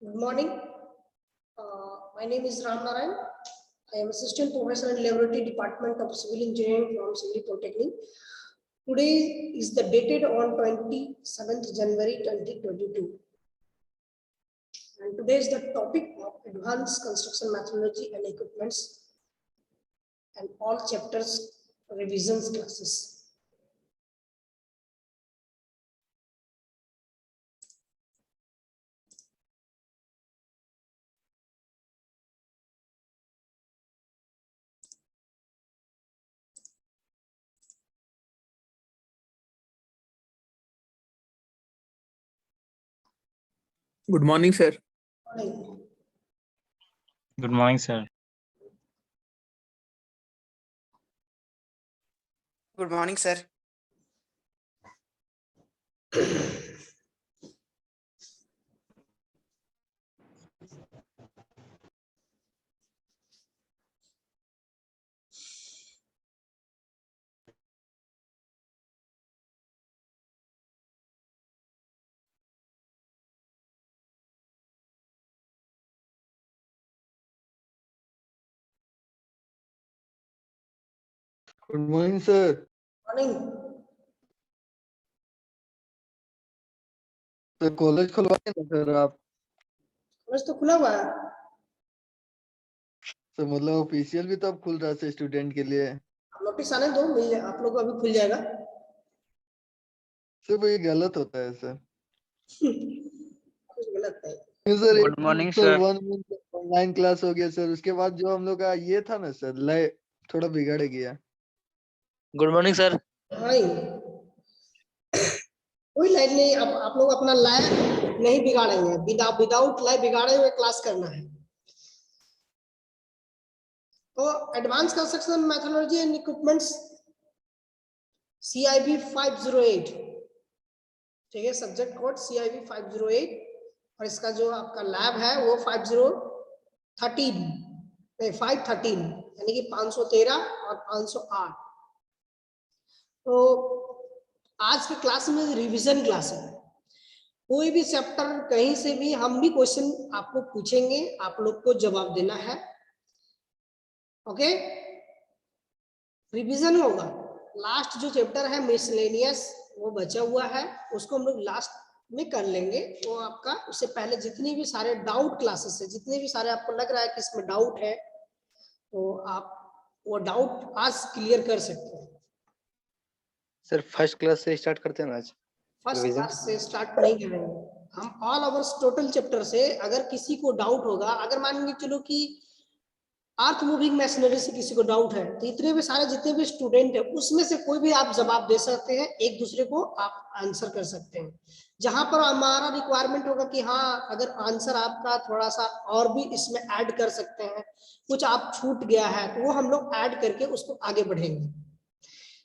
Good morning. My name is Ram Narayan. I am Assistant Professor in Laboratory Department of Civil Engineering from Civil Polytechnic. Today is the dated on 27th January 2022. And today is the topic of Advanced Construction Methodology and Equipments and all chapters revisions classes. Good morning, sir. Morning. Good morning, sir. Good morning, sir. Good morning, sir. Morning. तो college खुलवाए ना sir आप? College तो खुला हुआ है। तो मतलब ऑफिशियल भी तो अब खुल रहा है स्टूडेंट के लिए। नोटिस आने दो, मिल जाए आप लोग को, अभी खुल जाएगा। सर वो ये गलत होता है सर। कुछ गलत नहीं। Sir Good morning, sir. 1 month online class हो गया सर, उसके बाद जो हम लोग का ये था ना सर, लय थोड़ा बिगड़ गया। Good morning, sir. नहीं, कोई लाइन नहीं। अब आप लोग अपना लय नहीं बिगाड़ेंगे, विदाउट लय बिगाड़े हुए क्लास करना है। तो advance construction methodology and equipments CIB 508, ठीक है, सब्जेक्ट कोड CIB 508, और इसका जो आपका लैब है वो 513 यानी कि 513 और 508। तो आज के क्लास में रिवीजन क्लास है। कोई भी चैप्टर कहीं से भी हम भी क्वेश्चन आपको पूछेंगे, आप लोग को जवाब देना है। ओके, रिवीजन होगा। लास्ट जो चैप्टर है मिसलेनियस वो बचा हुआ है, उसको हम लोग लास्ट में कर लेंगे। वो आपका उससे पहले जितनी भी सारे डाउट क्लासेस है, जितने भी सारे आपको लग रहा है कि इसमें डाउट है, तो आप वो डाउट आज क्लियर कर सकते हैं। सर फर्स्ट क्लास से स्टार्ट करते हैं ना आज? First Revision? क्लास से स्टार्ट नहीं करेंगे हम, ऑल ओवर टोटल चैप्टर से। अगर किसी को डाउट होगा, अगर मान के चलो कि अर्थ मूविंग मशीनरी से किसी को डाउट है, तो इतने भी सारे जितने भी स्टूडेंट है उसमें से कोई भी आप जवाब दे सकते हैं, एक दूसरे को आप आंसर कर सकते हैं। जहां पर हमारा रिक्वायरमेंट होगा कि हाँ, अगर आंसर आपका थोड़ा सा और भी इसमें ऐड कर सकते हैं, कुछ आप छूट गया है, तो वो हम लोग ऐड करके उसको आगे बढ़ेंगे।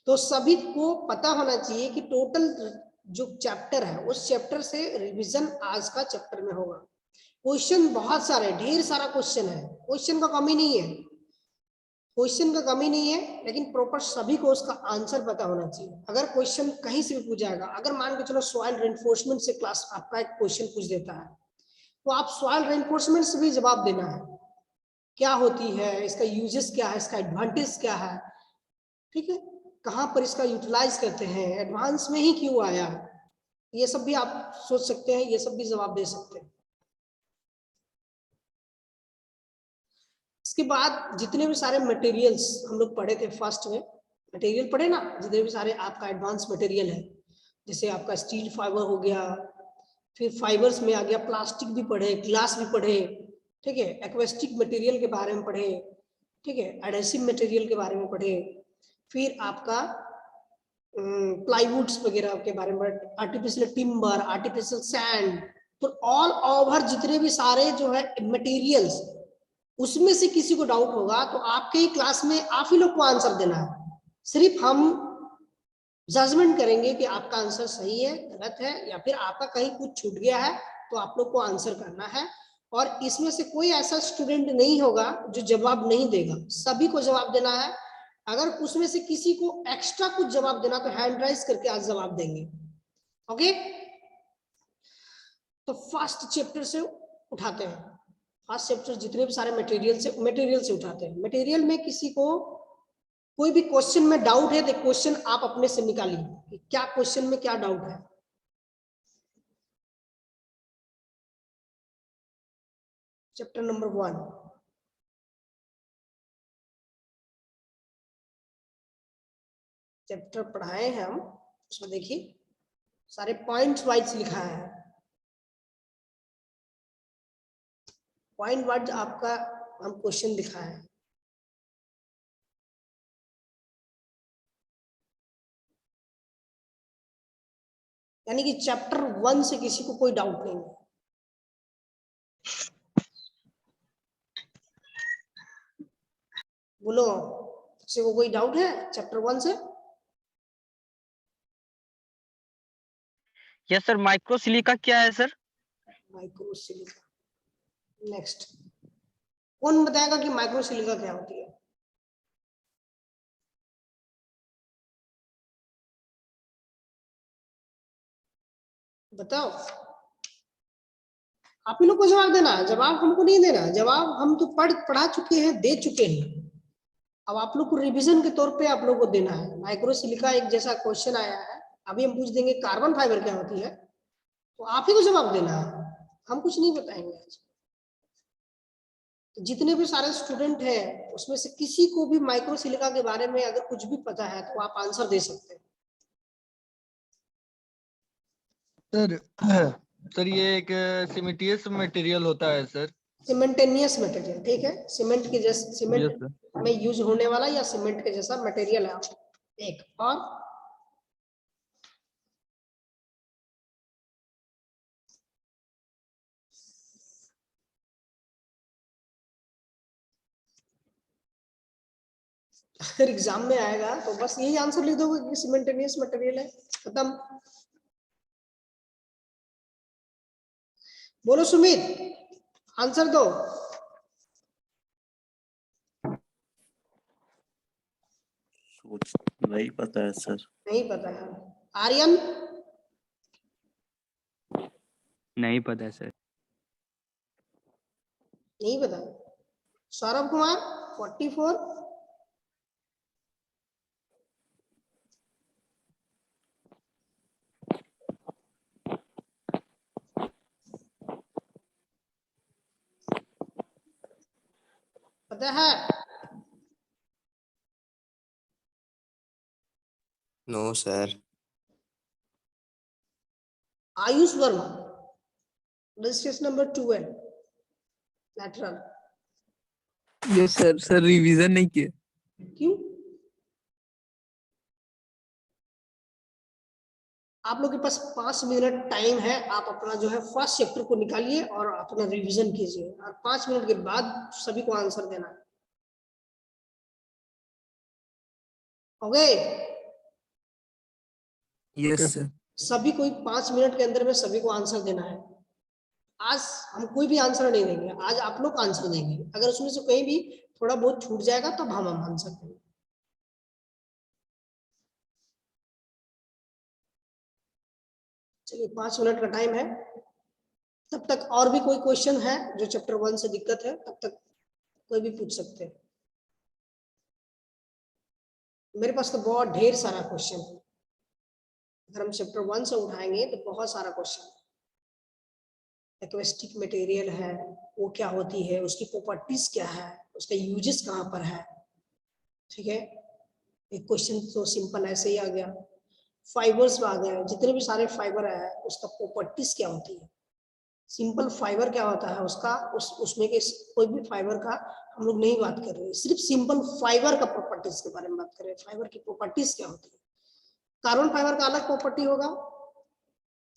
तो सभी को पता होना चाहिए कि टोटल जो चैप्टर है उस चैप्टर से रिवीजन आज का चैप्टर में होगा। क्वेश्चन बहुत सारे, ढेर सारा क्वेश्चन है, क्वेश्चन का कमी नहीं है, क्वेश्चन का कमी नहीं है, लेकिन प्रॉपर सभी को उसका आंसर पता होना चाहिए। अगर क्वेश्चन कहीं से भी पूछा जाएगा, अगर मान के चलो सॉइल रेनफोर्समेंट से क्लास आपका एक क्वेश्चन पूछ देता है, तो आप सॉइल रेनफोर्समेंट से भी जवाब देना है, क्या होती है, इसका यूजेस क्या है, इसका एडवांटेज क्या है, ठीक है, कहाँ पर इसका यूटिलाइज करते हैं, एडवांस में ही क्यों आया, ये सब भी आप सोच सकते हैं, ये सब भी जवाब दे सकते हैं। इसके बाद जितने भी सारे मटेरियल्स हम लोग पढ़े थे, फर्स्ट में मटेरियल पढ़े ना, जितने भी सारे आपका एडवांस मटेरियल है, जैसे आपका स्टील फाइबर हो गया, फिर फाइबर्स में आ गया, प्लास्टिक भी पढ़े, ग्लास भी पढ़े, ठीक है, एक्वेस्टिक मटेरियल के बारे में पढ़े, ठीक है, एडहेसिव मटेरियल के बारे में पढ़े, फिर आपका प्लाईवुड्स वगैरह के बारे में, आर्टिफिशियल टिम्बर, आर्टिफिशियल सैंड, तो ऑल ओवर जितने भी सारे जो है मटेरियल्स, उसमें से किसी को डाउट होगा तो आपके ही क्लास में आप ही लोग को आंसर देना है। सिर्फ हम जजमेंट करेंगे कि आपका आंसर सही है, गलत है, या फिर आपका कहीं कुछ छूट गया है, तो आप लोग को आंसर करना है। और इसमें से कोई ऐसा स्टूडेंट नहीं होगा जो जवाब नहीं देगा, सभी को जवाब देना है। अगर उसमें से किसी को एक्स्ट्रा कुछ जवाब देना तो हैंड राइज करके आज जवाब देंगे। ओके, तो फर्स्ट चैप्टर से उठाते हैं। फर्स्ट चैप्टर जितने भी सारे मटेरियल से उठाते हैं। मटेरियल में किसी को कोई भी क्वेश्चन में डाउट है तो क्वेश्चन आप अपने से निकालिए कि क्या क्वेश्चन में क्या डाउट है। चैप्टर नंबर 1, चैप्टर पढ़ाए हैं हम, उसमें देखिए सारे पॉइंट्स वाइज लिखा है। पॉइंट वाइज आपका हम क्वेश्चन दिखा है। यानी कि चैप्टर 1 से किसी को कोई डाउट नहीं है। बोलो, किसी को कोई डाउट है चैप्टर 1 से? यस सर, माइक्रोसिलिका क्या है सर? माइक्रोसिलिका, नेक्स्ट कौन बताएगा कि माइक्रोसिलिका क्या होती है? बताओ, आप ही लोग को जवाब देना है, जवाब हमको नहीं देना। जवाब हम तो पढ़ा चुके हैं, दे चुके हैं। अब आप लोग को रिवीजन के तौर पे आप लोग को देना है। माइक्रोसिलिका एक जैसा क्वेश्चन आया है, अभी हम पूछ देंगे कार्बन फाइबर क्या होती है, तो आप ही को जवाब देना है, हम कुछ नहीं बताएंगे आज। तो जितने भी सारे स्टूडेंट हैं उसमें से किसी को भी माइक्रोसिलिका के बारे में अगर कुछ भी पता है तो आप आंसर दे सकते हैं। सर सर ये एक सीमेंटियस मटेरियल होता है सर। सीमेंटेनियस मटेरियल, ठीक है, सीमेंट के जैसे, यस सीमेंट सर। में यूज होने वाला या सीमेंट के जैसा मटेरियल है एक। और अगर एग्जाम में आएगा तो बस यही आंसर लिख दोगे कि सीमेंटेनियस मटेरियल है, खत्म। बोलो सुमित, आंसर दो। नहीं पता है सर। नहीं पता है। आर्यन, नहीं पता है सर। नहीं पता। सौरभ कुमार 44, पता है? No sir. Ayush Verma, registration number 12, lateral. Yes sir. Sir revision नहीं किए। क्यों? आप लोग के पास 5 मिनट टाइम है, आप अपना जो है फर्स्ट चैप्टर को निकालिए और अपना रिवीजन कीजिए, और 5 मिनट के बाद सभी को आंसर देना है। ओके? Yes sir. सभी को 5 मिनट के अंदर में सभी को आंसर देना है। आज हम कोई भी आंसर नहीं देंगे, आज आप लोग आंसर देंगे। अगर उसमें से कहीं भी थोड़ा बहुत छूट जाएगा तब हम आंसर देंगे। चलिए 5 मिनट का टाइम है, तब तक और भी कोई क्वेश्चन है जो चैप्टर 1 से दिक्कत है तब तक कोई भी पूछ सकते हैं। मेरे पास तो बहुत ढेर सारा क्वेश्चन है, अगर हम चैप्टर 1 से उठाएंगे तो बहुत सारा क्वेश्चन। एक्वेस्टिक मटेरियल है, वो क्या होती है, उसकी प्रॉपर्टीज क्या है, उसका यूजेस कहाँ पर है, ठीक है। एक क्वेश्चन तो सिंपल ऐसे ही आ गया। फाइबर्स में आ गया, जितने भी सारे फाइबर है उसका प्रॉपर्टीज क्या होती है। सिंपल फाइबर क्या होता है उसका, उसमें के कोई भी फाइबर का हम लोग नहीं बात कर रहे, सिर्फ सिंपल फाइबर का प्रॉपर्टीज के बारे में बात कर रहे हैं। फाइबर की प्रॉपर्टीज क्या होती है। कार्बन फाइबर का अलग प्रॉपर्टी होगा,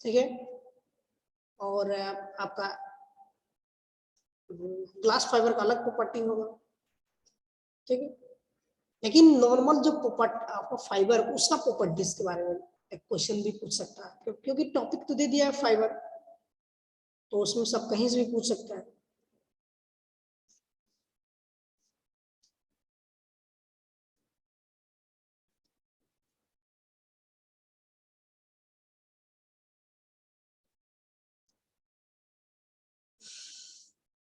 ठीक है, और आपका ग्लास फाइबर का अलग प्रॉपर्टी होगा, ठीक है। लेकिन नॉर्मल जो आपका फाइबर, उसका प्रॉपर्टीज के बारे में एक क्वेश्चन भी पूछ सकता है, क्योंकि टॉपिक तो दे दिया है फाइबर, तो उसमें सब कहीं से भी पूछ सकता है।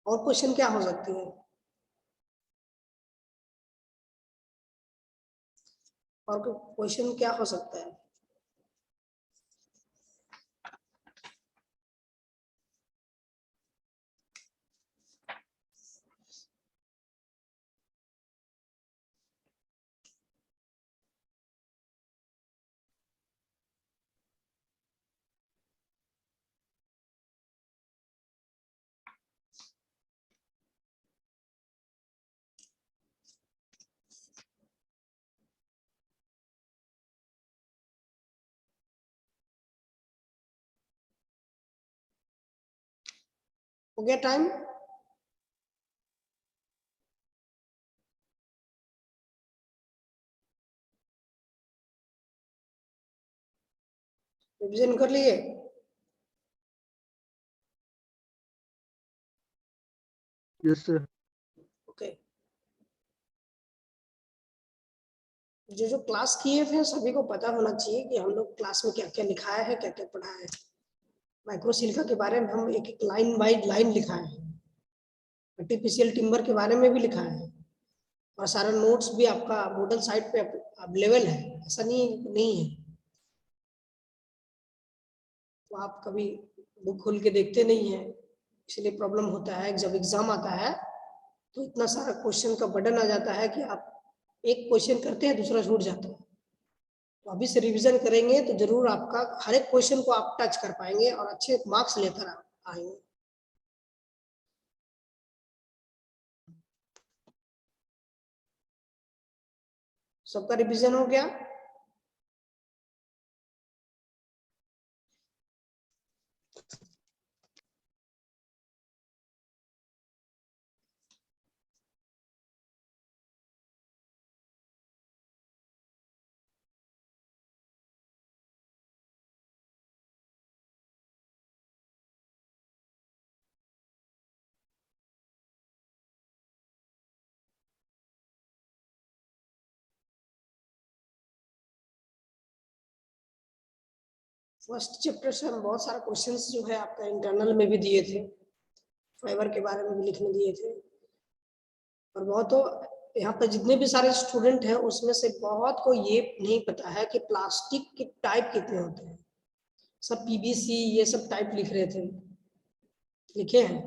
और क्वेश्चन क्या हो सकती है? और क्वेश्चन क्या हो सकता है? हो गया टाइम? रिवीजन कर लिए? Yes sir. ओके, जो क्लास किए थे सभी को पता होना चाहिए कि हम लोग क्लास में क्या क्या लिखाया है, क्या क्या पढ़ाया है। माइक्रोसिलिका के बारे में हम एक एक लाइन बाय लाइन लिखा है, आर्टिफिशियल टिम्बर के बारे में भी लिखा है, और सारा नोट्स भी आपका मोडल साइट पे अवेलेबल है, ऐसा नहीं है। तो आप कभी बुक खोल के देखते नहीं है, इसलिए प्रॉब्लम होता है। जब एग्जाम आता है तो इतना सारा क्वेश्चन का बर्डन आ जाता है कि आप एक क्वेश्चन करते हैं दूसरा छूट जाता है। तो अभी से रिवीजन करेंगे तो जरूर आपका हर एक क्वेश्चन को आप टच कर पाएंगे और अच्छे मार्क्स लेकर आएंगे। सबका रिवीजन हो गया? फर्स्ट चैप्टर से हम बहुत सारा क्वेश्चंस जो है आपका इंटरनल में भी दिए थे, फाइबर के बारे में भी लिखने दिए थे, और बहुत तो यहाँ पर जितने भी सारे स्टूडेंट हैं उसमें से बहुत को ये नहीं पता है कि प्लास्टिक के टाइप कितने होते हैं। सब पीवीसी ये सब टाइप लिख रहे थे, लिखे हैं।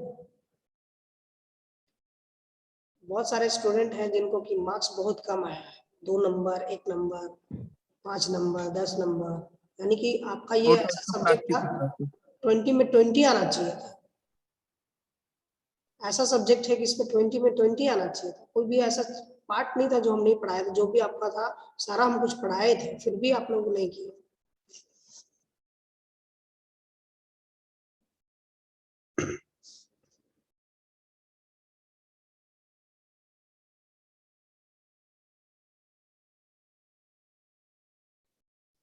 बहुत सारे स्टूडेंट हैं जिनको कि मार्क्स बहुत कम आया है, 2 नंबर, 1 नंबर, 5 नंबर, 10 नंबर, यानी कि आपका ये ऐसा सब्जेक्ट था 20 में 20 आना चाहिए था। ऐसा सब्जेक्ट है कि इसमें 20 में 20 आना चाहिए था। कोई भी ऐसा पार्ट नहीं था जो हम नहीं पढ़ाए थे। जो भी आपका था सारा हम कुछ पढ़ाए थे, फिर भी आप लोग नहीं किए।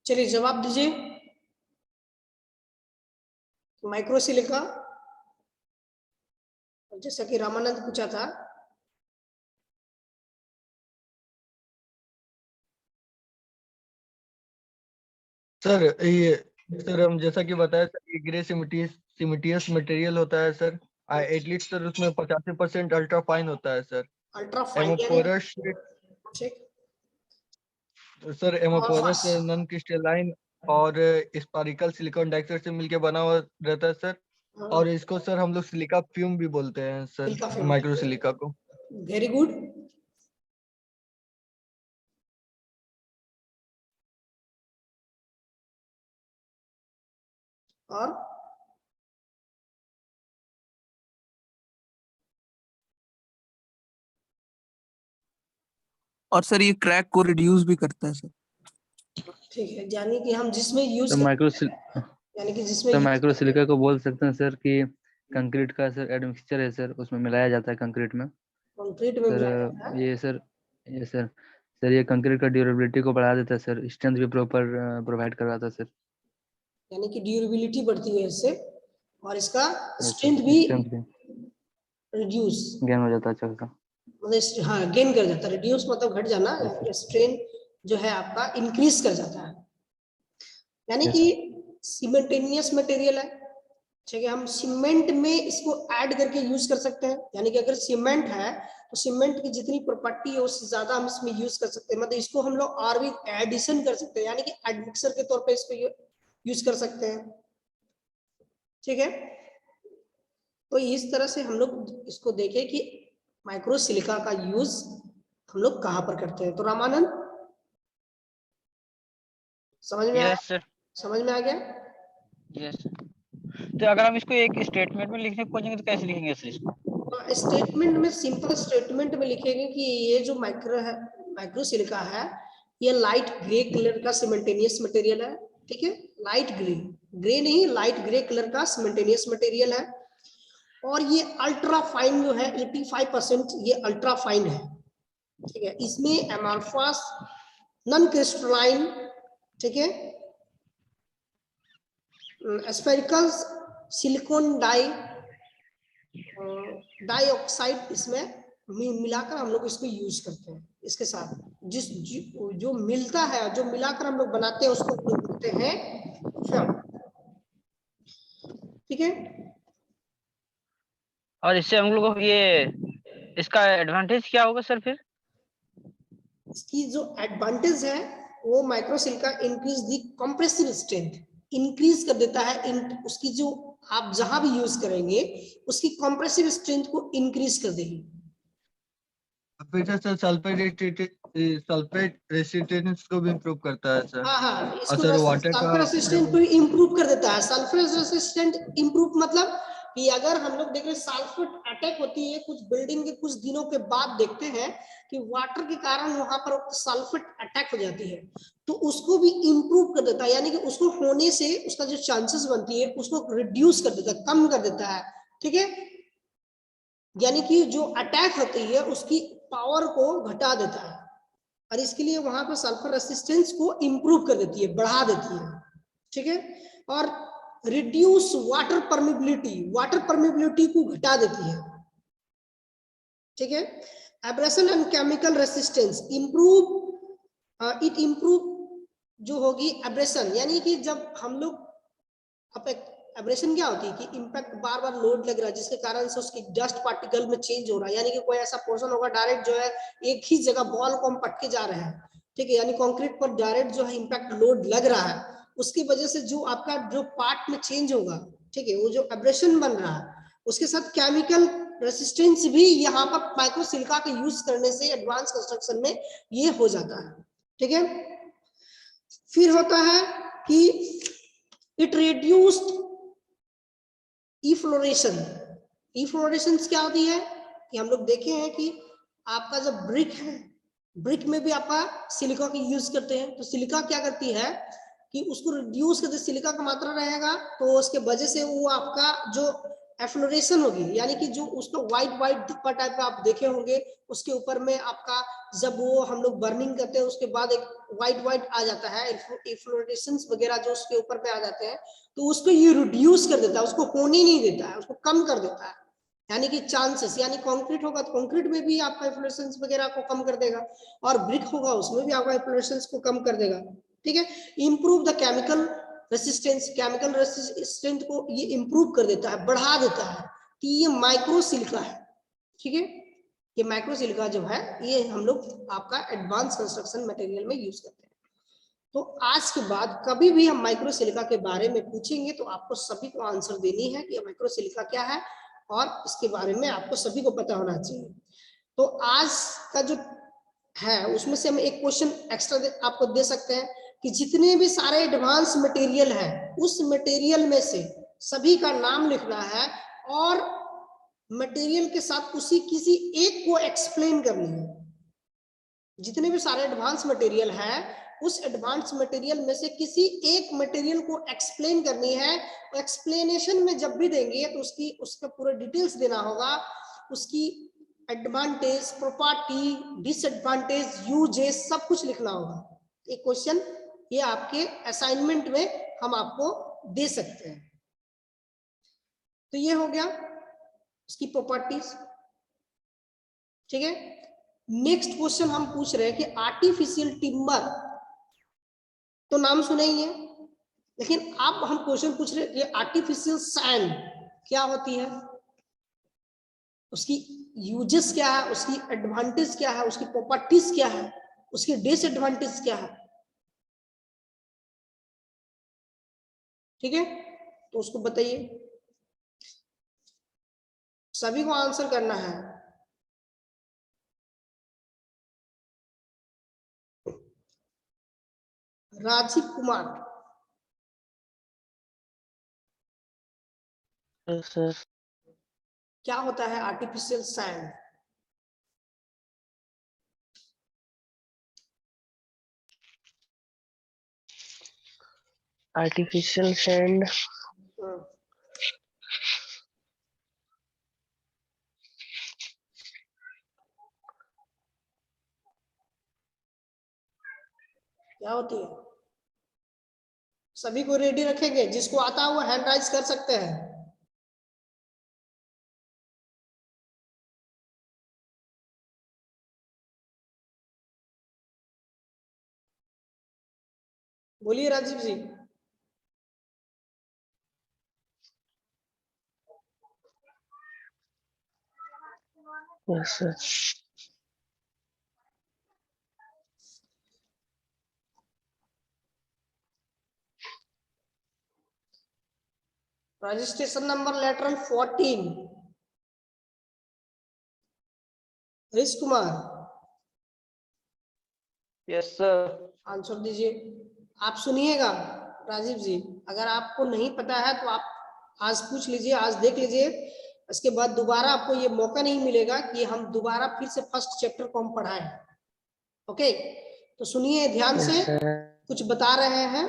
चलिए जवाब दीजिए। माइक्रोसिलिका, जैसा कि रामानंद पूछा था, सर ये सर हम जैसा कि बताया सर, ये ग्रे सिमिटियस मटेरियल होता है सर। एटलीस्ट सर उसमें 85% अल्ट्रा फाइन होता है sir. Ultra fine amorphous sir, amorphous non crystalline और स्पारिकल सिलिकॉन डाइऑक्साइड से मिलके बना हुआ रहता है सर। और इसको सर हम लोग सिलिका फ्यूम भी बोलते हैं सर, माइक्रोसिलिका को। Very good. और सर ये क्रैक को रिड्यूस भी करता है सर। ठीक है, यानी कि हम जिसमें यूज तो यानी कि जिसमें तो use माइक्रोसिलिका को बोल सकते हैं सर कि कंक्रीट का सर एडमिक्सचर है सर, उसमें मिलाया जाता है कंक्रीट में। कंक्रीट में मिलाया जाता है। ये सर ये कंक्रीट का ड्यूरेबिलिटी को बढ़ा देता है सर, स्ट्रेंथ भी प्रॉपर प्रोवाइड करवाता है सर। यानी कि ड्यूरेबिलिटी बढ़ती है इससे, और इसका Yes, स्ट्रेंथ sir, भी strength भी रिड्यूस, गेन हो जाता है अच्छा खासा। मतलब हाँ गेन कर जाता है। रिड्यूस मतलब घट जाना, Yes, sir. स्ट्रेन जो है आपका इंक्रीज कर जाता है। यानी Yes, कि सिमेंटेनियस मटेरियल है, ठीक है, हम सीमेंट में इसको ऐड करके यूज कर सकते हैं, यानी कि अगर सीमेंट है तो सीमेंट की जितनी प्रॉपर्टी है उससे ज्यादा हम इसमें यूज कर सकते हैं, मतलब इसको हम लोग और भी एडिशन कर सकते हैं, यानी कि एडमिक्सर के तौर पे इसको यूज कर सकते हैं। ठीक है, तो इस तरह से हम लोग इसको देखें कि माइक्रो सिलिका का यूज हम लोग कहाँ पर करते हैं। तो रामानंद समझ में आया? Yes sir. समझ में आ गया? यस। तो अगर हम इसको एक स्टेटमेंट में लिखने को खोजेंगे तो कैसे लिखेंगे सर इसको? स्टेटमेंट में, सिंपल स्टेटमेंट में लिखेंगे कि ये जो माइक्रो सिलिका है ये लाइट ग्रे कलर का सीमेंटेनियस मटेरियल है। ठीक है, लाइट ग्रे, ग्रे नहीं, लाइट ग्रे कलर का सीमेंटेनियस मटेरियल है, और ये अल्ट्रा फाइन जो है 85% ये अल्ट्रा फाइन है। ठीक है, इसमें एमॉर्फस नॉन क्रिस्टलाइन, ठीक है, स्फेरिकल सिलिकॉन डाइऑक्साइड इसमें मिलाकर हम लोग इसको यूज करते हैं। इसके साथ जो मिलता है, जो मिलाकर हम लोग बनाते हैं उसको बोलते हैं फिल्म। ठीक है, और इससे हम लोग को ये इसका एडवांटेज क्या होगा सर फिर? इसकी जो एडवांटेज है वो micro silica increase the compressive strength, increase कर देता है उसकी जो आप जहां भी यूज करेंगे उसकी कंप्रेसिव स्ट्रेंथ को इंक्रीज कर देगी। सर सल्फेट रेसिस्टेंस को भी इम्प्रूव करता है सर। हाँ हाँ, इसको सर वाटर का सल्फर रेसिस्टेंट को इम्प्रूव कर देता है। सल्फर रेसिस्टेंट इम्प्रूव मतलब कि अगर हम लोग देख रहे सल्फेट अटैक होती है कुछ बिल्डिंग के कुछ दिनों के बाद देखते हैं कि वाटर के कारण वहां पर सल्फेट अटैक हो जाती है, तो उसको भी इम्प्रूव कर देता है, यानी कि उसको होने से उसका जो चांसेस बनती है उसको रिड्यूस कर देता है, कम कर देता है। ठीक है, यानी कि जो अटैक होती है उसकी पावर को घटा देता है, और इसके लिए वहां पर सल्फर रेसिस्टेंस को इंप्रूव कर देती है, बढ़ा देती है। ठीक है, और reduce water permeability, water permeability को घटा देती है। ठीक है, abrasion and chemical resistance improve, it improve जो होगी एब्रेशन, यानी कि जब हम लोग एब्रेशन क्या होती है कि इम्पैक्ट बार बार लोड लग रहा है जिसके कारण से उसकी डस्ट पार्टिकल में चेंज हो रहा है, यानी कि कोई ऐसा पोर्शन होगा डायरेक्ट जो है एक ही जगह बॉल को हम पटके जा रहे हैं। ठीक है, यानी कंक्रीट पर डायरेक्ट जो है इम्पैक्ट लोड लग रहा है, उसकी वजह से जो आपका जो पार्ट में चेंज होगा, ठीक है, वो जो एब्रेशन बन रहा है, उसके साथ केमिकल रेसिस्टेंस भी यहाँ पर माइक्रो सिलिका का यूज करने से एडवांस कंस्ट्रक्शन में ये हो जाता है। ठीक है, फिर होता है कि इट रिड्यूस्ड इफ्लोरेशन। इफ्लोरेशन क्या होती है कि हम लोग देखे हैं कि आपका जब ब्रिक है, ब्रिक में भी आपका सिलिका की यूज करते हैं, तो सिलिका क्या करती है कि उसको रिड्यूस करते, सिलिका का मात्रा रहेगा तो उसके वजह से वो आपका जो एफ्लोरेशन होगी, यानी कि जो उसका व्हाइट धब्बा टाइप का आप देखे होंगे, उसके ऊपर में आपका जब वो हम लोग बर्निंग करते हैं उसके बाद एक व्हाइट आ जाता है, एफ्लोरेशंस वगैरह जो उसके ऊपर में आ जाते हैं, तो उसको ये रिड्यूस कर देता है, उसको होने नहीं देता है, उसको कम कर देता है। यानी कि चांसेस, यानी कंक्रीट होगा तो कंक्रीट में भी आपका एफ्लोरेशंस वगैरह को कम कर देगा, और ब्रिक होगा उसमें भी आपका एफ्लोरेशंस को कम कर देगा। ठीक है, improve the chemical resistance, chemical resistant को ये इंप्रूव कर देता है, बढ़ा देता है कि ये माइक्रो सिलिका है। ठीक है, ये माइक्रो सिलिका जो है ये हम लोग आपका एडवांस कंस्ट्रक्शन मटेरियल में यूज करते हैं। तो आज के बाद कभी भी हम माइक्रो सिलिका के बारे में पूछेंगे तो आपको सभी को आंसर देनी है कि माइक्रो सिलिका क्या है, और इसके बारे में आपको सभी को पता होना चाहिए। तो आज का जो है उसमें से हम एक क्वेश्चन एक्स्ट्रा आपको दे सकते हैं कि जितने भी सारे एडवांस मटेरियल है उस मटेरियल में से सभी का नाम लिखना है, और मटेरियल के साथ उसी किसी एक को एक्सप्लेन करनी है। जितने भी सारे एडवांस मटेरियल है उस एडवांस मटेरियल में से किसी एक मटेरियल को एक्सप्लेन करनी है। एक्सप्लेनेशन में जब भी देंगे तो उसका पूरा डिटेल्स देना होगा, उसकी एडवांटेज, प्रॉपर्टी, डिसएडवांटेज, यूजेस सब कुछ लिखना होगा। एक क्वेश्चन ये आपके असाइनमेंट में हम आपको दे सकते हैं। तो ये हो गया उसकी प्रॉपर्टीज। ठीक है, नेक्स्ट क्वेश्चन हम पूछ रहे हैं कि आर्टिफिशियल टिम्बर, तो नाम सुने ही है, लेकिन अब हम क्वेश्चन पूछ रहे हैं कि आर्टिफिशियल सैंड क्या होती है, उसकी यूजेस क्या है, उसकी एडवांटेज क्या है, उसकी प्रॉपर्टीज क्या है, उसकी डिसएडवांटेज क्या है। ठीक है, तो उसको बताइए, सभी को आंसर करना है। राजीव कुमार, सर क्या होता है आर्टिफिशियल सैंड? आर्टिफिशियल सैंड क्या होती है? सभी को रेडी रखेंगे, जिसको आता है वो हैंड राइज कर सकते हैं। बोलिए Rajiv ji. Yes sir registration number letter 14, Harish Kumar yes sir. Answer दीजिए। आप सुनिएगा राजीव जी, अगर आपको नहीं पता है तो आप आज पूछ लीजिए, आज देख लीजिए, इसके बाद दोबारा आपको ये मौका नहीं मिलेगा कि हम दोबारा फिर से फर्स्ट चैप्टर को हम पढ़ाएं। ओके, तो सुनिए ध्यान से, कुछ बता रहे हैं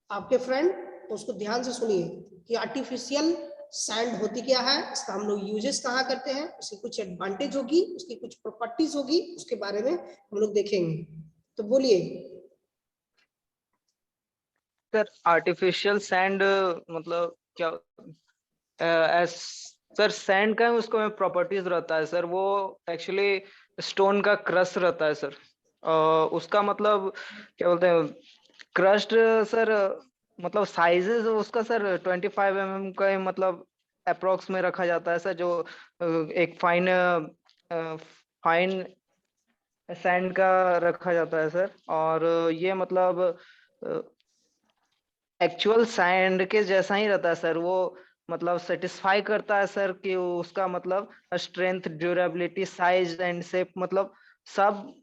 आपके फ्रेंड, तो उसको ध्यान से सुनिए कि आर्टिफिशियल सैंड होती क्या है, इसका हम लोग यूजेस कहाँ करते हैं, उसकी कुछ एडवांटेज होगी, उसकी कुछ प्रॉपर्टीज होगी, उसके बारे में हम लोग देखेंगे। तो बोलिए। सर आर्टिफिशियल सैंड मतलब क्या? एस सर सैंड का उसको में प्रॉपर्टीज रहता है सर, वो एक्चुअली स्टोन का क्रश रहता है सर। उसका मतलब क्या बोलते हैं, क्रश्ड सर, मतलब साइजेस उसका सर 25 mm का ही मतलब अप्रोक्स में रखा जाता है सर, जो एक फाइन सैंड का रखा जाता है सर। और ये मतलब एक्चुअल सैंड के जैसा ही रहता है सर, वो मतलब सेटिस्फाई करता है सर कि उसका मतलब strength, durability, size and shape, मतलब सब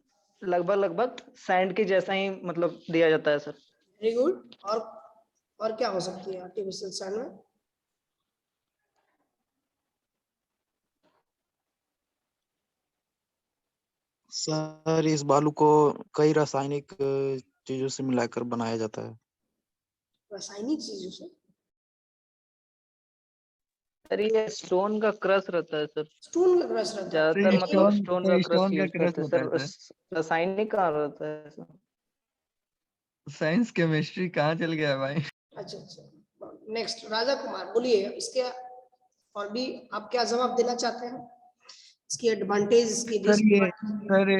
लगभग लगभग सैंड के जैसा ही मतलब दिया जाता है सर। Very good. और क्या हो सकती है आर्टिफिशियल सैंड में? सर इस बालू को कई रासायनिक चीजों से मिलाकर बनाया जाता है। रासायनिक चीजों से? सर ये स्टोन का क्रश रहता है सर, स्टोन का क्रश रहता है? ज्यादातर मतलब स्टोन का क्रश स्टोन का यूज क्रश करते हैं होता है सर, सर। रासायनिक कहाँ रहता है सर? साइंस केमिस्ट्री कहाँ चल गया है भाई? अच्छा अच्छा, नेक्स्ट राजा कुमार, बोलिए इसके और भी आप क्या जवाब देना चाहते हैं, इसकी एडवांटेज, इसकी सर ये डिसएडवांटेज। सर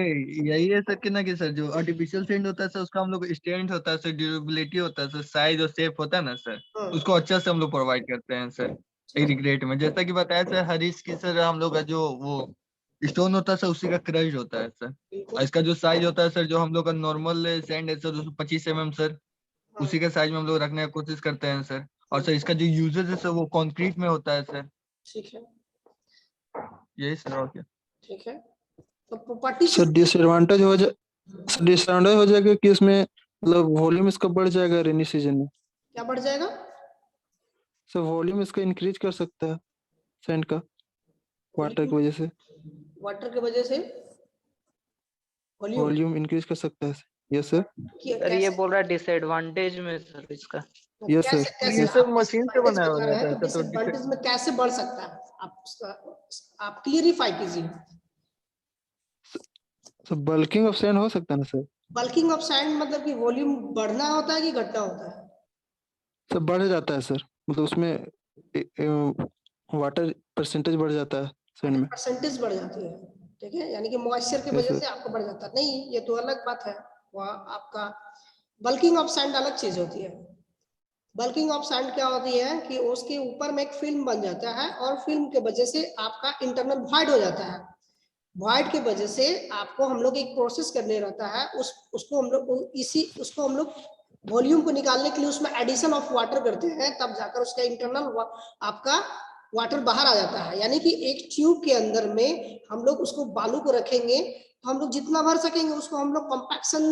यही है सर कि ना कि सर जो आर्टिफिशियल सेंड होता है सर, उसका हम लोग स्ट्रेंथ होता है सर, ड्यूरेबिलिटी होता है सर, साइज और शेप होता है ना सर, उसको अच्छा से हम लोग प्रोवाइड करते हैं सर एग्रीगेट में। जैसा कि बताया सर हरीश की सर, हम लोग का जो वो स्टोन होता है सर उसी का क्रश होता है सर। और इसका जो साइज होता है सर, जो हम लोग का नॉर्मल सैंड है सर 225 mm सर, उसी के साइज में हम लोग रखने की कोशिश करते हैं सर। और सर इसका जो यूजेस है सर वो कंक्रीट में होता है सर। ठीक है, यही सर, और क्या। ठीक है, तो प्रॉपर्टी सर डिसएडवांटेज हो जाएगा कि इसमें मतलब वॉल्यूम इसका बढ़ जाएगा रेनी सीजन में। क्या बढ़ जाएगा? सर वॉल्यूम इसका इंक्रीज कर सकता है सैंड का, वाटर की वजह से। वाटर की वजह से वॉल्यूम वॉल्यूम इंक्रीज कर सकता है। Yes sir. सर ये बोल रहा है डिसएडवांटेज में सर इसका। Yes sir. कैसे ये सब आप मशीन से डिसएडवांटेज बनाया बता हुआ रहे रहता हैं, है तो सर, तो डिसएडवांटेज में कैसे बढ़ सकता है, आप क्लियरिफाई कीजिए। सर बल्किंग ऑफ सैंड हो सकता है ना सर? बल्किंग ऑफ सैंड मतलब कि वॉल्यूम बढ़ना होता है कि घटना होता है? सर बढ़ जाता है सर, मतलब उसमें वाटर परसेंटेज बढ़ जाता है सैंड में। परसेंटेज बढ़ जाती है, ठीक है, यानी कि मॉइस्चर की यस वजह सर। से आपको बढ़ जाता है। नहीं, ये तो अलग बात है, वह आपका बल्किंग ऑफ सैंड अलग चीज होती है। बल्किंग ऑफ सैंड क्या होती है कि उसके ऊपर में एक फिल्म बन जाता है और फिल्म के वजह से आपका इंटरनल वॉइड हो जाता है। वॉइड की वजह से आपको हम लोग एक प्रोसेस करने रहता है, उसको हम लोग वॉल्यूम को निकालने के लिए उसमें एडिशन ऑफ वाटर करते हैं, तब जाकर उसका इंटरनल आपका वाटर बाहर आ जाता है। यानी कि एक ट्यूब के अंदर में हम लोग उसको बालू को रखेंगे तो हम लोग जितना भर सकेंगे उसको हम लोग कॉम्पैक्शन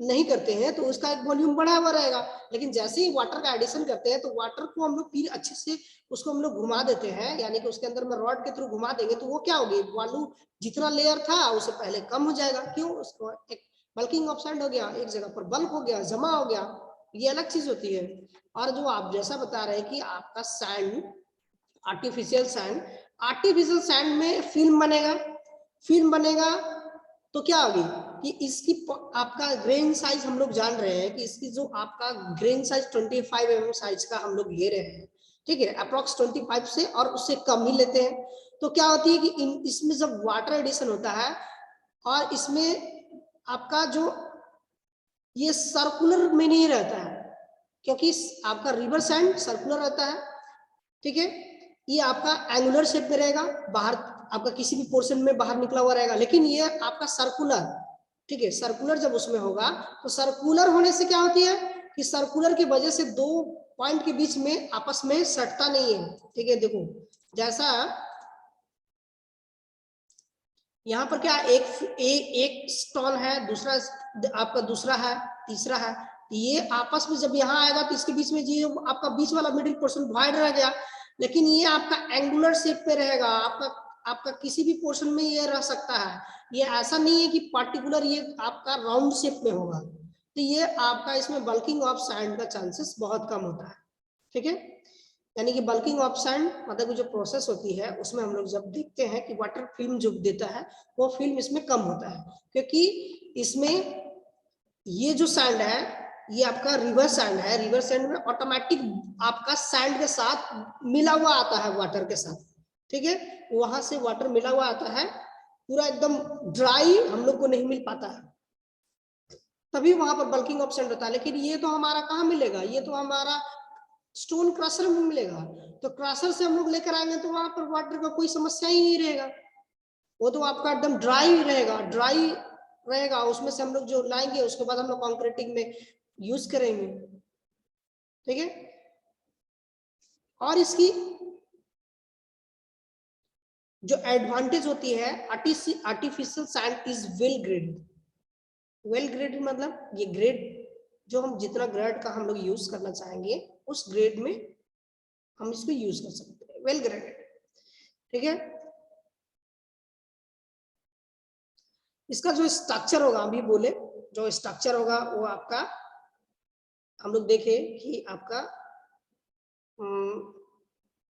नहीं करते हैं तो उसका एक वॉल्यूम बढ़ा हुआ रहेगा, लेकिन जैसे ही वाटर का एडिशन करते हैं तो वाटर को हम लोग फिर अच्छे से उसको हम लोग घुमा देते हैं, यानी कि उसके अंदर में रॉड के थ्रू घुमा देंगे तो वो क्या होगी, बालू जितना लेयर था उससे पहले कम हो जाएगा। क्यों? उसको एक बल्किंग ऑफ सैंड हो गया, एक जगह पर बल्क हो गया, जमा हो गया, ये अलग चीज होती है। और जो आप जैसा बता रहे हैं कि आपका सैंड आर्टिफिशियल सैंड में फिल्म बनेगा तो क्या होगी कि इसकी आपका ग्रेन साइज हम लोग जान रहे हैं कि इसकी जो आपका ग्रेन साइज 25 mm साइज का हम लोग ले रहे हैं, ठीक है, अप्रोक्स 25 से और उससे कम ही लेते हैं। तो क्या होती है कि इसमें जब वाटर एडिशन होता है और इसमें आपका जो ये सर्कुलर में नहीं रहता है, क्योंकि आपका रिवर सैंड सर्कुलर रहता है, ठीक है, ये आपका एंगुलर शेप में रहेगा, बाहर आपका किसी भी पोर्शन में बाहर निकला हुआ रहेगा, लेकिन ये आपका सर्कुलर, ठीक है, सर्कुलर जब उसमें होगा तो सर्कुलर होने से क्या होती है कि सर्कुलर की वजह से दो पॉइंट के बीच में आपस में सटता नहीं है, ठीक है। देखो जैसा यहाँ पर क्या एक स्टोन है, दूसरा आपका दूसरा है, तीसरा है, ये आपस में जब यहाँ आएगा तो इसके बीच में ये आपका बीच वाला मिडिल पोर्शन वाइड रह गया, लेकिन ये आपका एंगुलर शेप पे रहेगा, आपका किसी भी पोर्शन में ये रह सकता है, ये ऐसा नहीं है कि पर्टिकुलर ये आपका राउंड शेप में होगा। तो ये आपका इसमें बल्किंग ऑफ सैंड का चांसेस बहुत कम होता है, ठीक है। यानी कि बल्किंग ऑफ सैंड मतलब जो प्रोसेस होती है उसमें हम लोग जब देखते हैं कि वाटर फिल्म जो देता है वो फिल्म इसमें कम होता है, क्योंकि इसमें ये जो सैंड है ये आपका रिवर सैंड है, रिवर सैंड में ऑटोमेटिक आपका सैंड के साथ मिला हुआ आता है वाटर के साथ, ठीक है, वहां से वाटर मिला हुआ आता है, पूरा एकदम ड्राई हम लोग को नहीं मिल पाता है, तभी वहां पर बल्किंग ऑफ सैंड होता है। लेकिन ये तो हमारा कहाँ मिलेगा, ये तो हमारा स्टोन क्रशर में मिलेगा, तो क्रशर से हम लोग लेकर आएंगे तो वहां पर वाटर का कोई समस्या ही नहीं रहेगा, वो तो आपका एकदम ड्राई रहेगा, उसमें से हम लोग जो लाएंगे उसके बाद हम लोग कंक्रीटिंग में यूज करेंगे, ठीक है। और इसकी जो एडवांटेज होती है, artificial sand is well graded मतलब ये ग्रेड जो हम जितना ग्रेड का हम लोग यूज करना चाहेंगे उस ग्रेड में हम इसको यूज कर सकते हैं, वेल ग्रेडेड, ठीक है। इसका जो स्ट्रक्चर होगा, अभी बोले जो स्ट्रक्चर होगा वो आपका हम लोग देखे कि आपका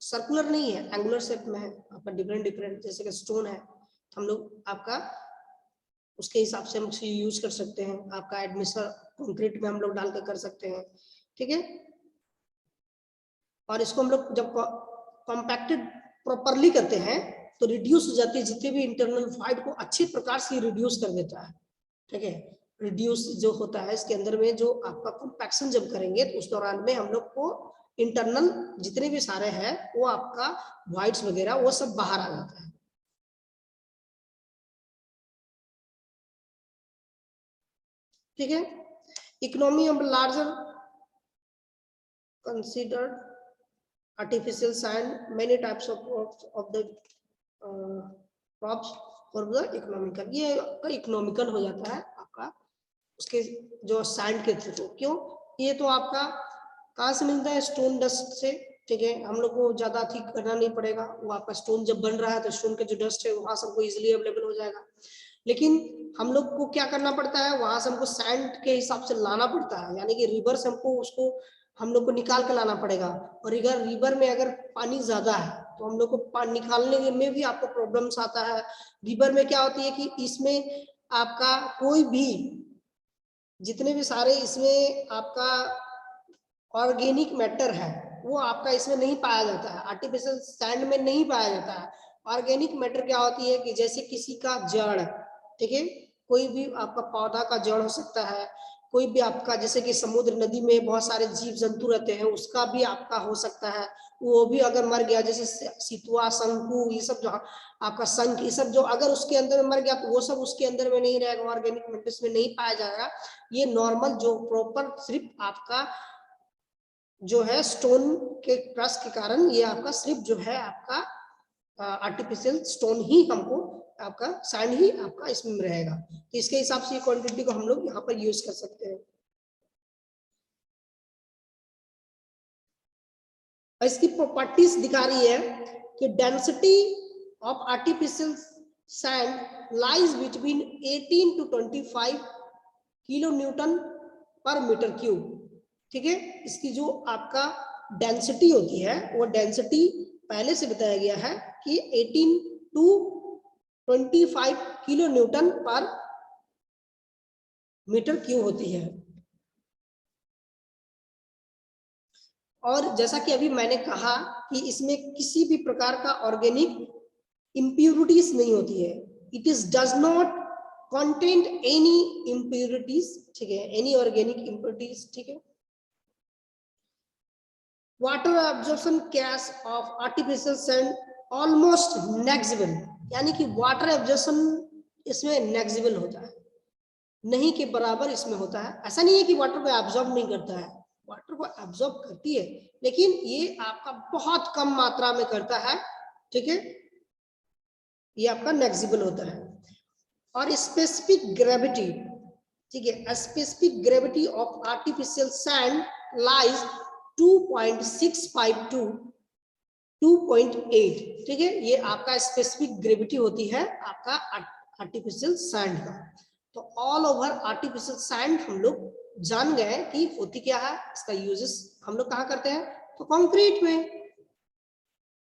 सर्कुलर नहीं है, एंगुलर शेप में है, आपका डिफरेंट जैसे कि स्टोन है हम लोग आपका उसके हिसाब से हम यूज कर सकते हैं, आपका एडमिशन कंक्रीट में हम लोग डाल कर सकते हैं, ठीक है। और इसको हम लोग जब कॉम्पैक्टेड प्रॉपरली करते हैं तो रिड्यूस हो जाती है, जितने भी इंटरनल वॉइड को अच्छे प्रकार से रिड्यूस कर देता है, ठीक है। रिड्यूस जो होता है इसके अंदर में जो आपका कॉम्पैक्शन जब करेंगे तो उस दौरान में हम लोग को इंटरनल जितने भी सारे हैं वो आपका वॉइड्स वगैरह वो सब बाहर आ जाता है, ठीक है। Economy of larger considered artificial sand, many types of the crops for the economical, ये आपका इकोनॉमिकल हो जाता है आपका उसके जो सैंड के थ्रू। क्यों? ये तो आपका कहाँ से मिलता है, स्टोन डस्ट से, ठीक है, हम लोग को ज्यादा ठीक करना नहीं पड़ेगा, वो आपका स्टोन जब बन रहा है तो स्टोन का जो डस्ट है वहां सबको इजिली अवेलेबल हो जाएगा। लेकिन हम लोग को क्या करना पड़ता है, वहां से हमको सैंड के हिसाब से लाना पड़ता है, यानी कि रिवर से हमको उसको हम लोग को निकाल के लाना पड़ेगा, और अगर रिवर में अगर पानी ज्यादा है तो हम लोग को पानी निकालने में भी आपको प्रॉब्लम्स आता है। रिवर में क्या होती है कि इसमें आपका कोई भी जितने भी सारे इसमें आपका ऑर्गेनिक मैटर है वो आपका इसमें नहीं पाया जाता है, आर्टिफिशियल सैंड में नहीं पाया जाता है। ऑर्गेनिक मैटर क्या होती है कि जैसे किसी का जड़, ठीक है, कोई भी आपका पौधा का जड़ हो सकता है, कोई भी आपका जैसे कि समुद्र नदी में बहुत सारे जीव जंतु रहते हैं, उसका भी आपका हो सकता है, वो भी अगर मर गया, जैसे सितुआ, शंकु, ये सब जो आपका शंख, ये सब जो अगर उसके अंदर में मर गया तो वो सब उसके अंदर में नहीं रहेगा, ऑर्गेनिक मैटर में नहीं पाया जाएगा। ये नॉर्मल जो प्रॉपर सिर्फ आपका जो है स्टोन के क्रश के कारण ये आपका सिर्फ जो है आपका आर्टिफिशियल स्टोन ही हमको आपका सैंड ही आपका इसमें रहेगा। तो इसके हिसाब से क्वांटिटी को हम लोग यहाँ पर यूज कर सकते हैं। इसकी प्रॉपर्टीज दिखा रही है कि density of artificial sand lies between 18 to 25 kilo Newton पर मीटर क्यूब। ठीक है, इसकी जो आपका डेंसिटी होती है वो डेंसिटी पहले से बताया गया है कि 18 to 25 किलो न्यूटन पर मीटर क्यूब होती है। और जैसा कि अभी मैंने कहा कि इसमें किसी भी प्रकार का ऑर्गेनिक इम्प्यूरिटीज नहीं होती है। It is does not contain any impurities, ठीक है, एनी ऑर्गेनिक इम्प्यूरिटीज। ठीक है, water absorption case of artificial sand almost negligible, यानी कि वाटर एब्जॉर्प्शन इसमें नेग्लिजिबल होता है, नहीं के बराबर इसमें होता है। ऐसा नहीं है कि वाटर को एब्जॉर्ब नहीं करता है, वाटर को एब्जॉर्ब करती है, लेकिन ये आपका बहुत कम मात्रा में करता है। ठीक है, ये आपका नेग्लिजिबल होता है। और स्पेसिफिक ग्रेविटी, ठीक है, specific gravity of artificial sand lies 2.65 to 2.8। ठीक है, ये आपका स्पेसिफिक ग्रेविटी होती है आपका आर्टिफिशियल सैंड का। तो ऑल ओवर आर्टिफिशियल सैंड हम लोग जान गए कि होती क्या है, इसका यूजेस हम लोग कहाँ करते हैं, तो कंक्रीट में।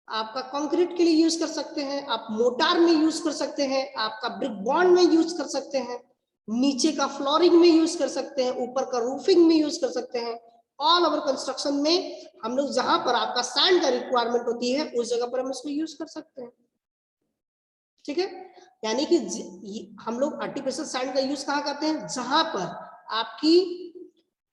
आपका कंक्रीट के लिए यूज कर सकते हैं, आप मोटार में यूज कर सकते हैं, आपका ब्रिक बॉन्ड में यूज कर सकते हैं, नीचे का फ्लोरिंग में यूज कर सकते हैं, ऊपर का रूफिंग में यूज कर सकते हैं। ऑल ओवर कंस्ट्रक्शन में हम लोग जहां पर आपका सैंड का रिक्वायरमेंट होती है उस जगह पर हम इसको यूज कर सकते हैं। ठीक है, यानी कि हम लोग आर्टिफिशियल सैंड का यूज कहाँ करते हैं, जहां पर आपकी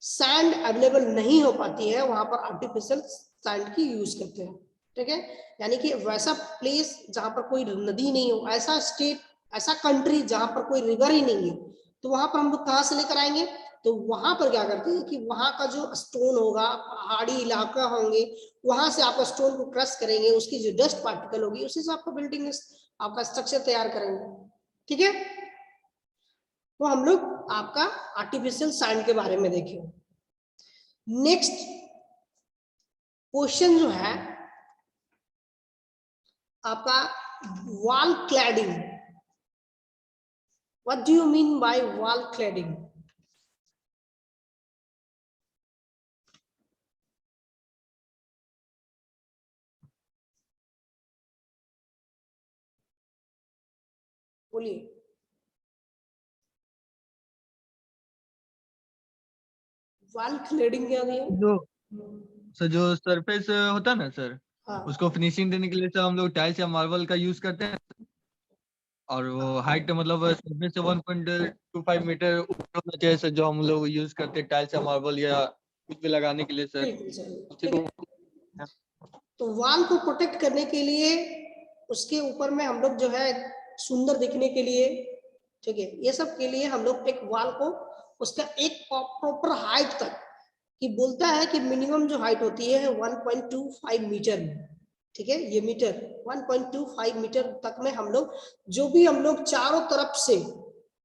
सैंड अवेलेबल नहीं हो पाती है वहां पर आर्टिफिशियल सैंड की यूज करते हैं। ठीक है, यानी कि वैसा प्लेस जहां पर कोई नदी नहीं हो, ऐसा स्टेट, ऐसा कंट्री जहां पर कोई रिवर ही नहीं है, तो वहां पर हम लोग कहाँ से लेकर आएंगे, तो वहां पर क्या करते हैं कि वहां का जो स्टोन होगा, पहाड़ी इलाका होंगे, वहां से आपका स्टोन को क्रश करेंगे, उसकी जो डस्ट पार्टिकल होगी उसी से आपका बिल्डिंग आपका स्ट्रक्चर तैयार करेंगे। ठीक है, तो हम लोग आपका आर्टिफिशियल सैंड के बारे में देखें। नेक्स्ट क्वेश्चन जो है आपका wall cladding. What do you mean by wall cladding? बोलिए। वॉल क्लैडिंग क्या है? जो सरफेस होता है ना सर, हाँ। उसको फिनिशिंग देने के लिए सर हम लोग टाइल्स या मार्बल का यूज करते हैं। और वो हाइट मतलब सरफेस से 1.25 मीटर ऊपर होना चाहिए सर, जो हम लोग यूज करते हैं टाइल्स या मार्बल या कुछ भी लगाने के लिए सर। बिल्कुल सर। ठीक है, तो वॉल को प्रोटेक्ट करने के लिए उसके ऊपर में हम लोग जो है सुंदर दिखने के लिए, ठीक है, ये सब के लिए हम लोग एक वॉल को उसका एक प्रॉपर हाइट तक, कि बोलता है कि मिनिमम जो हाइट होती है 1.25 मीटर में। ठीक है, ये मीटर 1.25 मीटर तक में हम लोग जो भी हम लोग चारों तरफ से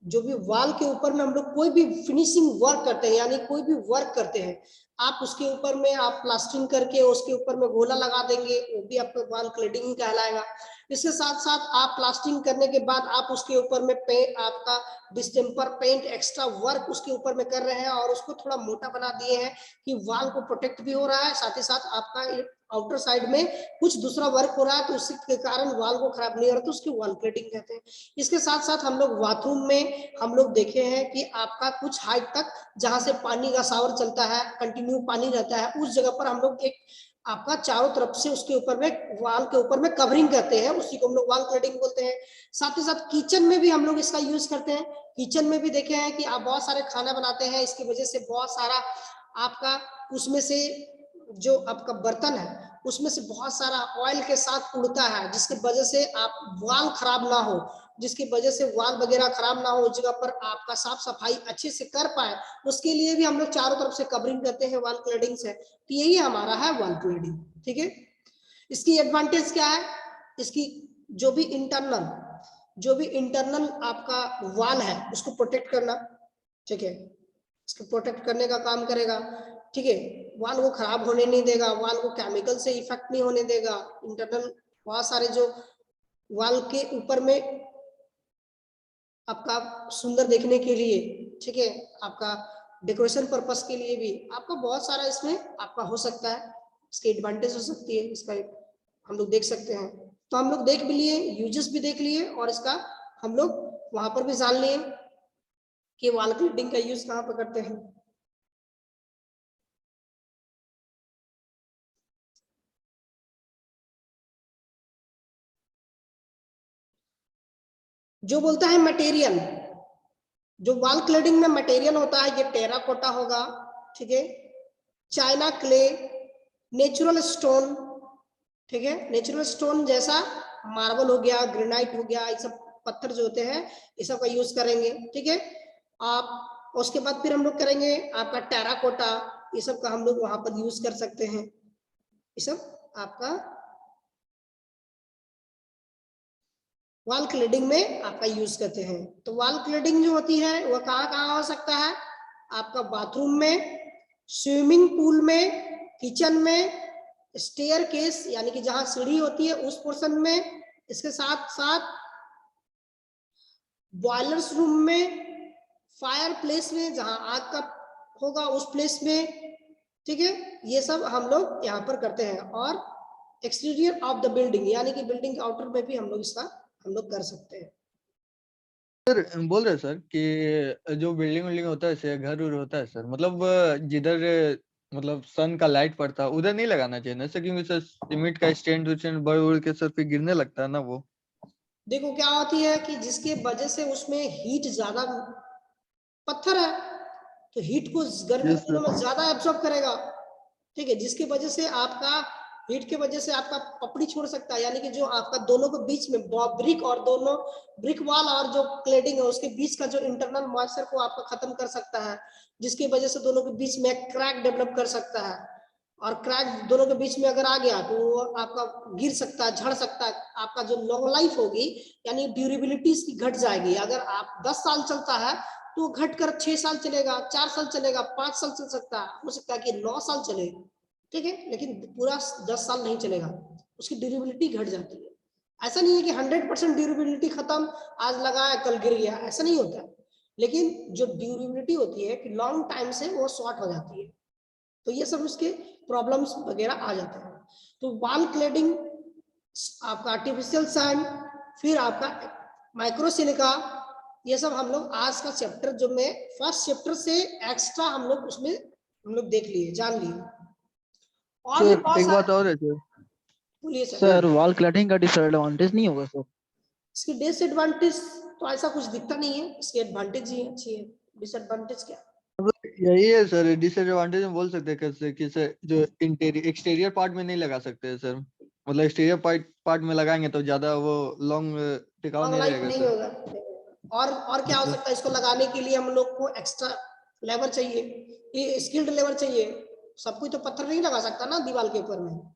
जो भी वॉल के ऊपर में हम लोग कोई भी फिनिशिंग वर्क करते हैं, यानी कोई भी वर्क करते हैं, आप उसके ऊपर में आप प्लास्टरिंग करके उसके ऊपर में गोला लगा देंगे, वो भी आपका वॉल क्लैडिंग कहलाएगा। इसके साथ साथ आप प्लास्टरिंग करने के बाद आप उसके ऊपर में पेंट, आपका डिस्टेम्पर पेंट एक्स्ट्रा वर्क उसके ऊपर में कर रहे हैं और उसको थोड़ा मोटा बना दिए हैं कि वॉल को प्रोटेक्ट भी हो रहा है, साथ ही साथ आपका आउटर साइड में कुछ दूसरा वर्क हो रहा है तो उसके कारण वॉल को खराब नहीं हो रहा, तो उसकी वॉल क्लैडिंग कहते हैं। इसके साथ साथ हम लोग बाथरूम में हम लोग देखे हैं कि आपका कुछ हाइट तक जहां से पानी का शावर चलता है, कंटिन्यू पानी रहता है, उस जगह पर हम लोग एक आपका चारों तरफ से उसके ऊपर में वॉल के ऊपर में कवरिंग करते हैं, उसी को हम लोग वॉल क्लैडिंग बोलते हैं। साथ ही साथ किचन में भी हम लोग इसका यूज करते हैं। किचन में भी देखे हैं कि आप बहुत सारे खाना बनाते हैं, इसकी वजह से बहुत सारा आपका उसमें से जो आपका बर्तन है उसमें से बहुत सारा ऑयल के साथ उड़ता है, जिसकी वजह से आप वॉल खराब ना हो, जिसकी वजह से वॉल वगैरह खराब ना हो, उस जगह पर आपका साफ सफाई अच्छे से कर पाए, उसके लिए भी हम लोग चारों तरफ से कवरिंग करते हैं वॉल क्लैडिंग से। तो यही हमारा है वॉल क्लैडिंग। ठीक है, इसकी एडवांटेज क्या है, इसकी जो भी इंटरनल आपका वॉल है उसको प्रोटेक्ट करना। ठीक है, इसको प्रोटेक्ट करने का काम करेगा। ठीक है, वॉल को खराब होने नहीं देगा, वॉल को केमिकल से इफेक्ट नहीं होने देगा। इंटरनल बहुत सारे जो वॉल के ऊपर में आपका सुंदर देखने के लिए, ठीक है, आपका डेकोरेशन पर्पस के लिए भी आपका बहुत सारा इसमें आपका हो सकता है, इसकी एडवांटेज हो सकती है, इसका हम लोग देख सकते हैं। तो हम लोग देख भी लिए, यूजेस भी देख लिए, और इसका हम लोग वहां पर भी जान लिए कि वॉल क्लैडिंग का यूज कहाँ पर करते हैं। जो बोलता है मटेरियल, जो वॉल क्लैडिंग में मटेरियल होता है, ये टेराकोटा होगा, ठीक है, चाइना क्ले, नेचुरल स्टोन, ठीक है, नेचुरल स्टोन जैसा मार्बल हो गया, ग्रेनाइट हो गया, ये सब पत्थर जो होते हैं ये सब का यूज करेंगे। ठीक है, आप उसके बाद फिर हम लोग करेंगे आपका टेराकोटा, ये सब का हम लोग वहां पर यूज कर सकते हैं, ये सब आपका वॉल क्लैडिंग में आपका यूज करते हैं। तो वॉल क्लैडिंग जो होती है वह कहाँ कहाँ हो सकता है, आपका बाथरूम में, स्विमिंग पूल में, किचन में, स्टेयर केस यानी कि जहां सीढ़ी होती है उस पोर्शन में, इसके साथ साथ बॉयलर्स रूम में, फायर प्लेस में जहां आग का होगा उस प्लेस में। ठीक है, ये सब हम लोग यहाँ पर करते हैं। और एक्सटीरियर ऑफ द बिल्डिंग यानी कि बिल्डिंग के आउटर में भी हम लोग इसका हम लोग कर सकते हैं। सर बोल रहे सर कि जो बिल्डिंग होता है जैसे घर उर होता है सर, मतलब जिधर मतलब सन का लाइट पड़ता है उधर नहीं लगाना चाहिए ना सर, क्योंकि सर सीमेंट का स्टैंड उस्टैंड बढ़ उड़ के सर फिर गिरने लगता है ना वो। देखो क्या होती है कि जिसके वजह से उसमें हीट ज्यादा, पत्थर है तो हीट को गर्मी के दिनों में ज्यादा एब्जॉर्ब करेगा। ठीक है, जिसकी वजह से आपका हीट के वजह से आपका पपड़ी छोड़ सकता है, यानी कि जो आपका दोनों के बीच में ब्रिक और दोनों ब्रिक वॉल और जो क्लेडिंग है उसके बीच का जो इंटरनल मॉइस्चर को आपका खत्म कर सकता है, जिसकी वजह से दोनों के बीच में क्रैक डेवलप कर सकता है। और क्रैक दोनों के बीच में अगर आ गया तो वो आपका गिर सकता है, झड़ सकता है, आपका जो लॉन्ग लाइफ होगी यानी ड्यूरेबिलिटी इसकी घट जाएगी। अगर आप 10 साल चलता है तो घटकर 6 साल चलेगा, 4 साल चलेगा, 5 साल चल सकता है, हो सकता है कि 9 साल चले। ठीक है, लेकिन पूरा 10 साल नहीं चलेगा, उसकी ड्यूरेबिलिटी घट जाती है। ऐसा नहीं है कि 100% ड्यूरेबिलिटी खत्म, आज लगाया कल गिर गया, ऐसा नहीं होता है। लेकिन जो ड्यूरेबिलिटी होती है कि लॉन्ग टाइम से वो शॉर्ट हो जाती है, तो ये सब उसके प्रॉब्लम्स वगैरह आ जाते हैं। तो वॉल क्लेडिंग, आपका आर्टिफिशियल सैंड, फिर आपका माइक्रोसिलिका, ये सब हम लोग आज का चैप्टर जो में फर्स्ट चैप्टर से एक्स्ट्रा हम लोग उसमें हम लोग देख लिए, जान लिए। और भी बहुत एक बात और है सर, बोलिए सर वॉल क्लैडिंग का डिसएडवांटेज नहीं होगा सर? इसकी डिसएडवांटेज तो ऐसा कुछ दिखता नहीं है, इसकी एडवांटेज ही अच्छी है, डिसएडवांटेज क्या? यही है सर डिसएडवांटेज में बोल सकते हैं कैसे कि सर जो एक्सटीरियर पार्ट में नहीं लगा सकते सर, मतलब एक्सटीरियर पार्ट में लगाएंगे तो ज्यादा वो लॉन्ग टिकाऊ नहीं रहेगा नहीं सर। होगा। और क्या हो सकता है, इसको लगाने के लिए हम लोग को एक्स्ट्रा लेबर चाहिए, ये स्किल्ड लेबर चाहिए, सब कोई तो पत्थर नहीं लगा सकता ना दीवार के ऊपर में।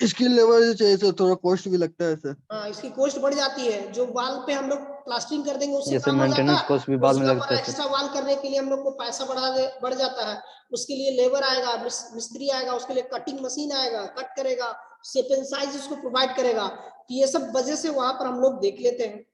स्किल लेवल चाहिए सर, थोड़ा कॉस्ट भी लगता है सर। हाँ, इसकी कॉस्ट बढ़ जाती है। जो वॉल पे हम लोग प्लास्टरिंग कर देंगे उससे ये सब काम हो जाता मेंटेनेंस है, कॉस्ट भी बाद उस में जगह लगता पर है सर। एक्स्ट्रा वॉल करने के लिए हम लोग को पैसा बढ़ जाता है। उसके लिए लेबर आएगा, मिस्त्री आएगा, उसके लिए कटिंग मशीन आएगा, कट करेगा, शेप एंड साइज उसको प्रोवाइड करेगा। तो ये सब वजह से वहां पर हम लोग देख लेते हैं।